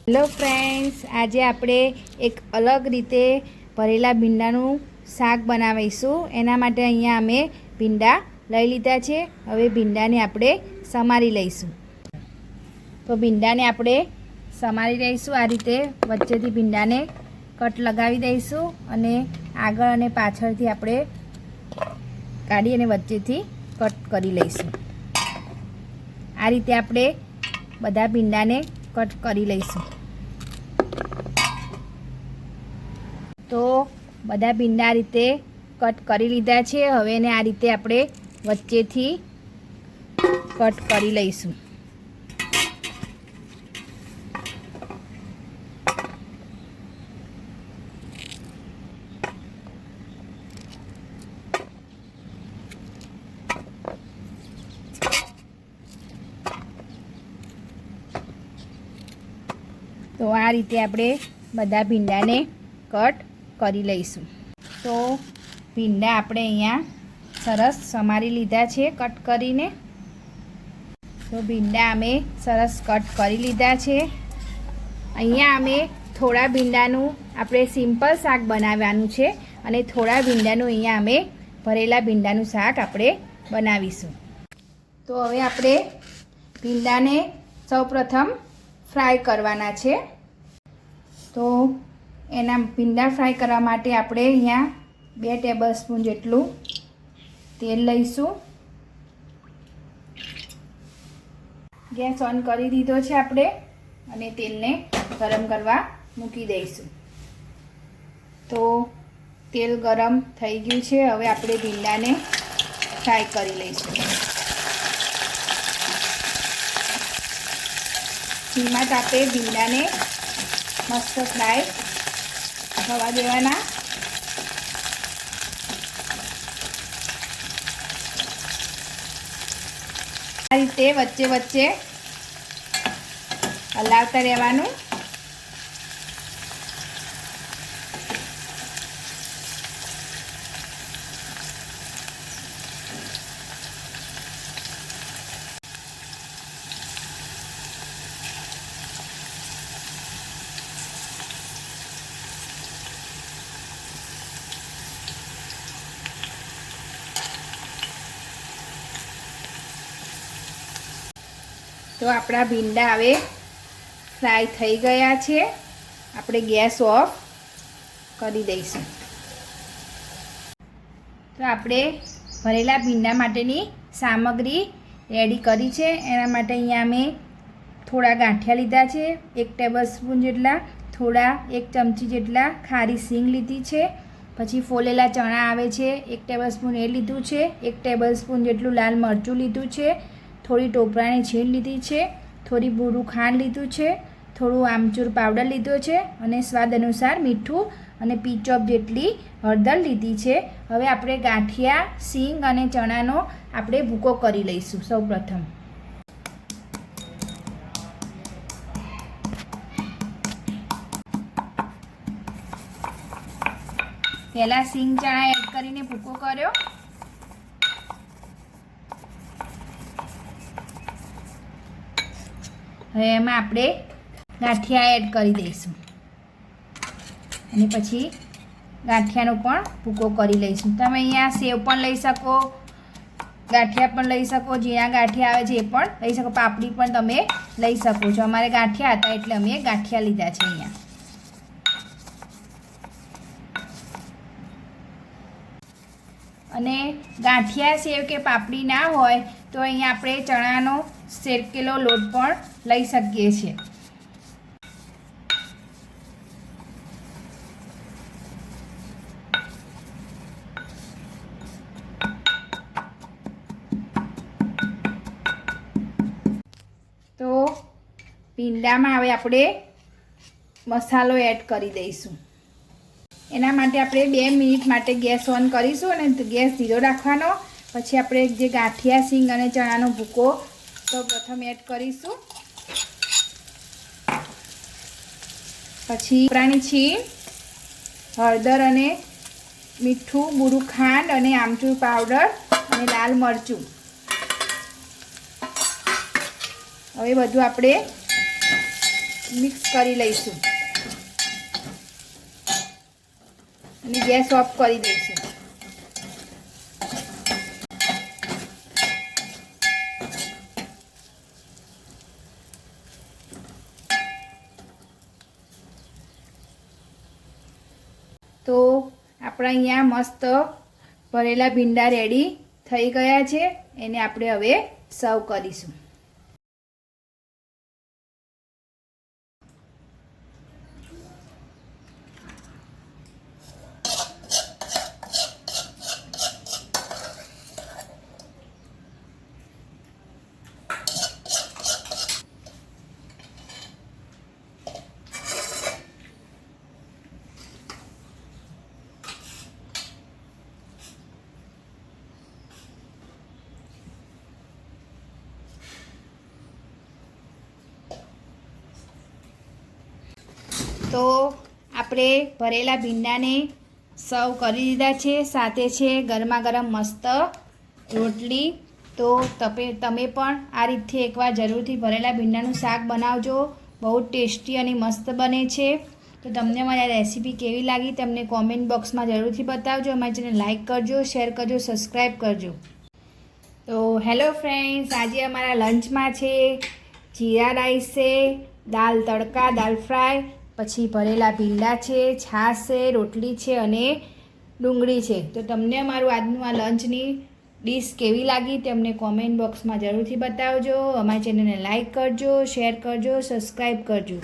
Hello friends, આજે આપણે એક અલગ રીતે ભરેલા ભીંડાનું શાક બનાવીશું। એના માટે અહીંયા અમે ભીંડા લઈ લીધા છે। હવે ભીંડાને આપણે સમારી લઈશું। તો ભીંડાને આપણે સમારી લઈશું। આ રીતે વચ્ચેથી ભીંડાને કટ લગાવી દઈશું અને આગળ અને પાછળથી આપણે કાઢી અને વચ્ચેથી કટ કરી લઈશું। આ રીતે આપણે બધા ભીંડાને કટ કરી લઈશું। તો બધા ભીંડા આ રીતે કટ કરી લીધા છે। હવે એને આ રીતે આપણે વચ્ચેથી કટ કરી લઈશું। તો આ રીતે આપણે બધા ભીંડાને કટ કરી લઈશું। તો ભીંડા આપણે અહીંયા સરસ સમારી લીધા છે કટ કરીને। તો ભીંડા અમે સરસ કટ કરી લીધા છે। અહીંયા અમે થોડા ભીંડાનું આપણે સિમ્પલ શાક બનાવવાનું છે અને થોડા ભીંડાનું અહીંયા અમે ભરેલા ભીંડાનું શાક આપણે બનાવીશું। તો હવે આપણે ભીંડાને સૌપ્રથમ ફ્રાય કરવાના છે। તો એના ભીંડા ફ્રાય કરવા માટે આપણે અહીંયા 2 ટેબલસ્પૂન જેટલું તેલ લઈશું। ગેસ ઓન કરી દીધો છે આપણે અને તેલને ગરમ કરવા મૂકી દઈશું। તો તેલ ગરમ થઈ ગયું છે। હવે આપણે ભીંડાને ફ્રાય કરી લઈશું। ધીમા તાપે ભીંડાને મસ્ત ફ્રાય થવા દેવાના। આ રીતે વચ્ચે વચ્ચે હલાવતા રહેવાનું। તો આપણા ભીંડા હવે ફ્રાય થઈ ગયા છે। આપણે ગેસ ઓફ કરી દઈશું। તો આપણે ભરેલા ભીંડા માટેની સામગ્રી રેડી કરી છે। એના માટે અહીંયા અમે થોડા ગાંઠિયા લીધા છે 1 ટેબલસ્પૂન જેટલા, થોડા 1 ચમચી જેટલા ખારી સિંગ લીધી છે। પછી ફોલેલા ચણા આવે છે 1 ટેબલસ્પૂન એ લીધું છે। 1 ટેબલસ્પૂન જેટલું લાલ મરચું લીધું છે। થોડી ટોપરાની છીણ લીધી છે। થોડી ભૂરું ખાંડ લીધું છે। થોડું આમચૂર પાવડર લીધો છે અને સ્વાદ અનુસાર મીઠું અને પીચોપ જેટલી હળદર લીધી છે। હવે આપણે ગાંઠિયા, સિંગ અને ચણાનો આપણે ભૂકો કરી લઈશું। સૌપ્રથમ પહેલાં સિંગ ચણા એડ કરીને ભૂકો કર્યો। હવે એમાં આપણે ગાંઠિયા એડ કરી દઈશું અને પછી ગાંઠિયાનો પણ ભૂકો કરી લઈશું। તમે અહીંયા સેવ પણ લઈ શકો, ગાંઠિયા પણ લઈ શકો, ઝીણા ગાંઠિયા આવે છે એ પણ લઈ શકો, પાપડી પણ તમે લઈ શકો છો। અમારે ગાંઠિયા હતા એટલે અમે ગાંઠિયા લીધા છે અહીંયા। અને ગાંઠિયા સેવ કે પાપડી ના હોય તો અહીંયા આપણે ચણાનો શેકેલો લોટ પણ લઈ શકીએ છીએ। તો ભીંડામાં હવે આપણે મસાલો એડ કરી દઈશું। એના માટે આપણે 2 મિનિટ માટે ગેસ ઓન કરીશું અને ગેસ ધીરો રાખવાનો। પછી આપણે જે ગાંઠિયા, સિંગ અને ચણાનો ભૂકો તો પ્રથમ એડ કરીશું। પછી ટોપરાની છીણ, હળદર અને મીઠું, ભૂરું ખાંડ અને આમચૂર પાવડર અને લાલ મરચું હવે બધું આપણે મિક્સ કરી લઈશું અને ગેસ ઓફ કરી દઈશું. તો આપણા અહીંયા મસ્ત ભરેલા ભીંડા રેડી થઈ ગયા છે. એને આપણે હવે સર્વ કરીશું. તો આપણે ભરેલા ભીંડાને સર્વ કરી દીધા છે. સાથે છે ગરમા ગરમ મસ્ત રોટલી. તો તમે પણ આ રીતથી એકવાર જરૂરથી ભરેલા ભીંડાનું શાક બનાવજો. બહુ ટેસ્ટી અને મસ્ત બને છે. તો તમને મારી રેસીપી કેવી લાગી તમને કોમેન્ટ બોક્સમાં જરૂરથી બતાવજો. અમારી ચેનલ લાઇક કરજો, શેર કરજો, સબસ્ક્રાઈબ કરજો. તો હેલો ફ્રેન્ડ્સ, આજે અમારા લંચમાં છે જીરા રાઈસ છે, દાલ તડકા, દાલ ફ્રાય, પછી ભરેલા ભીંડા છે, છાશ છે, રોટલી છે અને ડુંગળી છે. તો તમને અમારું આજનું આ લંચની ડીશ કેવી લાગી તે અમને કોમેન્ટ બોક્સમાં જરૂરથી બતાવજો. અમારી ચેનલને લાઇક કરજો, શેર કરજો, સબસ્ક્રાઈબ કરજો.